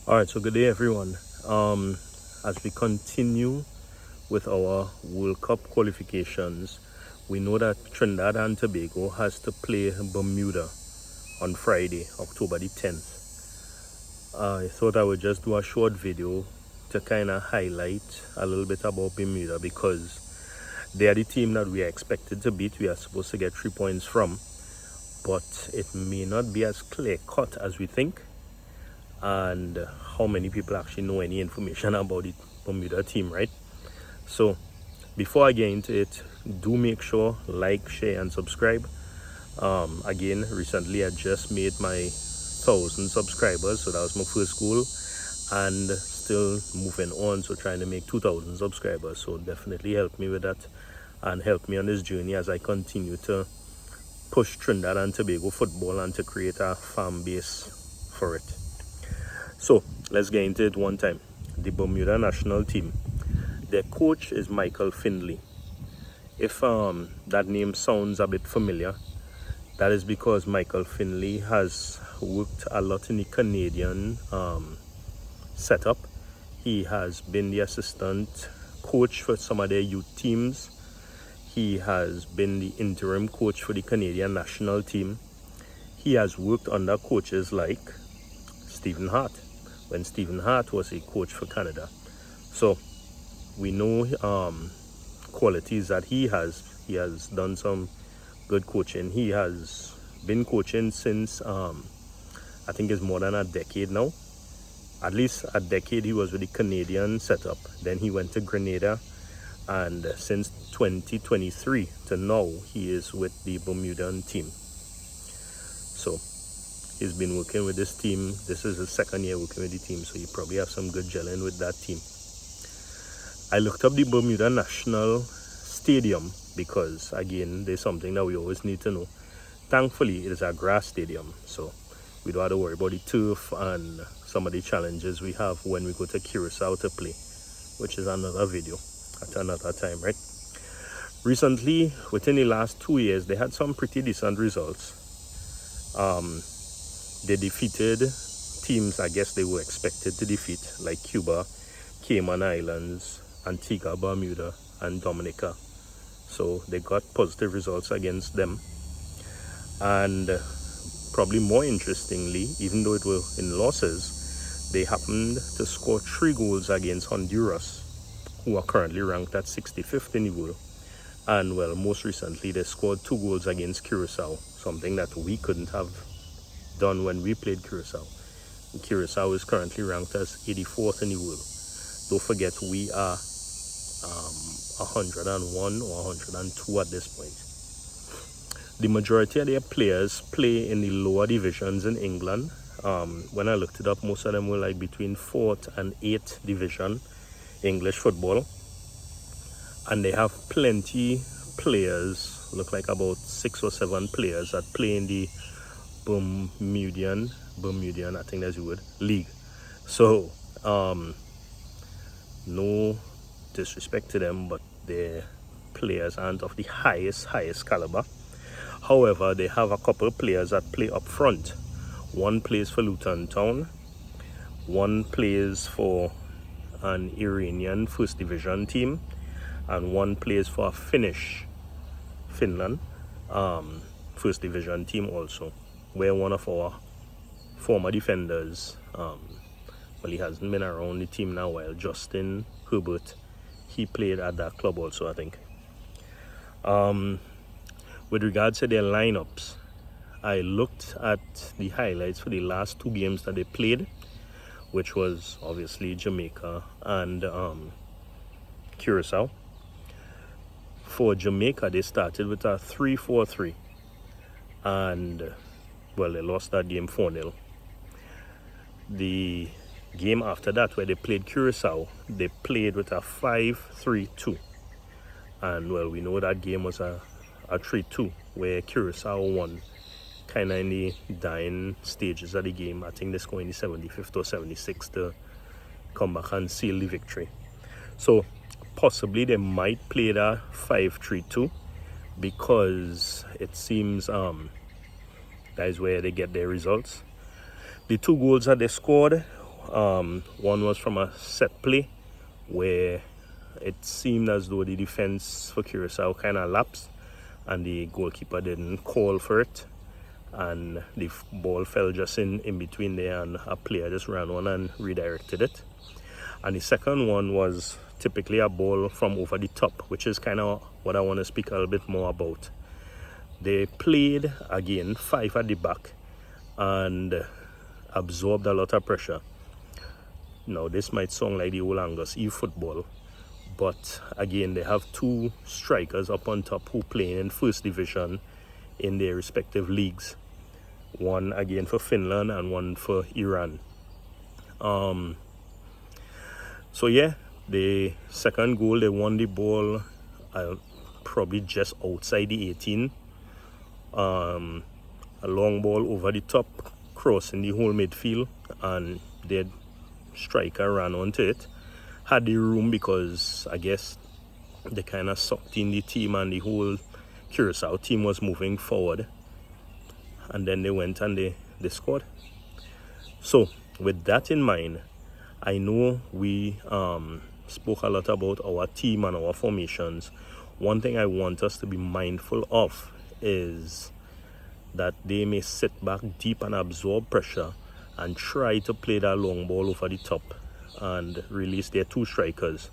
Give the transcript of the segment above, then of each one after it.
All right, so good day, everyone. As we continue with our World Cup qualifications, we know that Trinidad and Tobago has to play Bermuda on Friday, October the 10th. I thought I would just do a short video to kind of highlight a little bit about Bermuda because they are the team that we are expected to beat. We are supposed to get 3 points from, but it may not be as clear-cut as we think. And how many people actually know any information about the Bermuda team, right? So before I get into it, do make sure like, share and subscribe. Again, recently I just made my 1,000 subscribers, so that was my first goal, and still moving on, so trying to make 2,000 subscribers. So definitely help me with that and help me on this journey as I continue to push Trinidad and Tobago football and to create a fan base for it. So let's get into it one time. The Bermuda national team, their coach is Michael Findlay. If that name sounds a bit familiar, that is because Michael Findlay has worked a lot in the Canadian setup. He has been the assistant coach for some of their youth teams. He has been the interim coach for the Canadian national team. He has worked under coaches like Stephen Hart, when Stephen Hart was a coach for Canada. So we know qualities that he has. He has done some good coaching. He has been coaching since I think it's more than a decade now. At least a decade he was with the Canadian setup. Then he went to Grenada, and since 2023 to now he is with the Bermudan team. So he's been working with this team. This is his second year working with the team, so he probably have some good gelling with that team. I looked up the Bermuda National Stadium because, again, there's something that we always need to know. Thankfully, it is a grass stadium, so we don't have to worry about the turf and some of the challenges we have when we go to Curacao to play, which is another video at another time, right? Recently, within the last 2 years, they had some pretty decent results. They defeated teams I guess they were expected to defeat, like Cuba, Cayman Islands, Antigua, Bermuda, and Dominica. So they got positive results against them. And probably more interestingly, even though it were in losses, they happened to score 3 goals against Honduras, who are currently ranked at 65th in the world. And well, most recently they scored 2 goals against Curacao, something that we couldn't have done when we played Curacao. Curacao is currently ranked as 84th in the world. Don't forget, we are 101 or 102 at this point. The majority of their players play in the lower divisions in England. When I looked it up, most of them were like between 4th and 8th division English football. And they have plenty players, look like about 6 or 7 players that play in the Bermudian, I think that's the word, league. So no disrespect to them, but their players aren't of the highest caliber. However, they have a couple of players that play up front. One plays for Luton Town, one plays for an Iranian first division team, and one plays for a Finland first division team also, where one of our former defenders, well, he hasn't been around the team now a while, Justin Herbert, he played at that club also, I think. With regards to their lineups, I looked at the highlights for the last 2 games that they played, which was obviously Jamaica and Curacao. For Jamaica, they started with a 3-4-3, and well, they lost that game 4-0. The game after that, where they played Curacao, they played with a 5-3-2, and well, we know that game was a 3-2, where Curacao won kind of in the dying stages of the game. I think they scored in the 75th or 76th to come back and seal the victory. So possibly they might play that 5-3-2 because it seems that is where they get their results. The 2 goals that they scored, One was from a set play where it seemed as though the defense for Curacao kind of lapsed and the goalkeeper didn't call for it, and the ball fell just in between there, and a player just ran on and redirected it. And the second one was typically a ball from over the top, which is kind of what I want to speak a little bit more about. They played again 5 at the back and absorbed a lot of pressure. Now this might sound like the old Angus Eve football, but again they have 2 strikers up on top who play in first division in their respective leagues. One again for Finland and one for Iran. So yeah, the second goal, they won the ball probably just outside the 18. A long ball over the top, crossing the whole midfield, and their striker ran onto it. Had the room because I guess they kind of sucked in the team and the whole Curacao team was moving forward. And then they went and they scored. So with that in mind, I know we spoke a lot about our team and our formations. One thing I want us to be mindful of is that they may sit back deep and absorb pressure and try to play that long ball over the top and release their 2 strikers.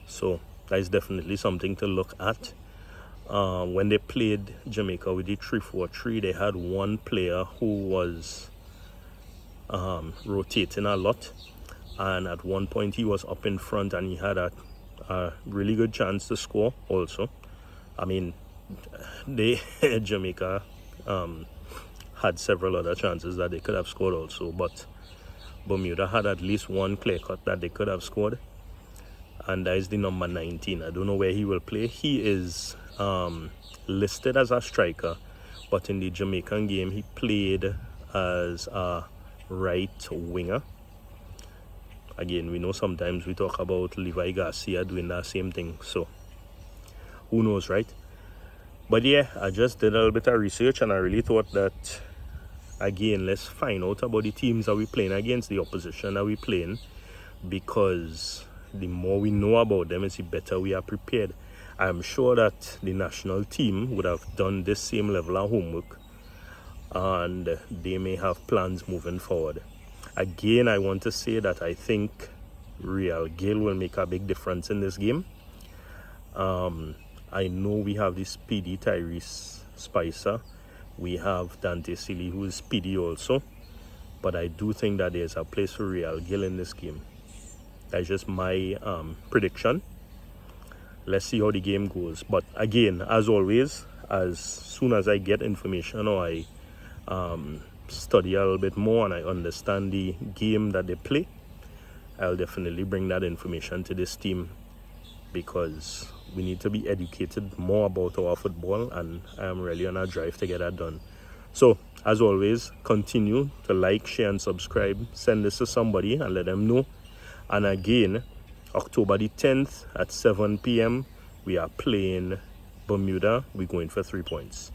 So that is definitely something to look at. When they played Jamaica with the 3-4-3, they had one player who was rotating a lot, and at one point he was up in front and he had a really good chance to score also. I mean, Jamaica had several other chances that they could have scored also, but Bermuda had at least one clear cut that they could have scored, and that is the number 19. I don't know where he will play. He is listed as a striker, but in the Jamaican game he played as a right winger. Again, we know sometimes we talk about Levi Garcia doing that same thing, so who knows, right? But yeah, I just did a little bit of research and I really thought that, again, let's find out about the teams that we're playing against, the opposition that we're playing, because the more we know about them, it's the better we are prepared. I'm sure that the national team would have done this same level of homework and they may have plans moving forward. Again, I want to say that I think Real Gil will make a big difference in this game. I know we have the speedy Tyrese Spicer. We have Dante Silly, who is speedy also. But I do think that there's a place for Real Gil in this game. That's just my prediction. Let's see how the game goes. But again, as always, as soon as I get information or I study a little bit more and I understand the game that they play, I'll definitely bring that information to this team, because we need to be educated more about our football, and I am really on a drive to get that done. So as always, continue to like, share and subscribe. Send this to somebody and let them know. And again, October the 10th at 7 p.m. we are playing Bermuda. We're going for 3 points.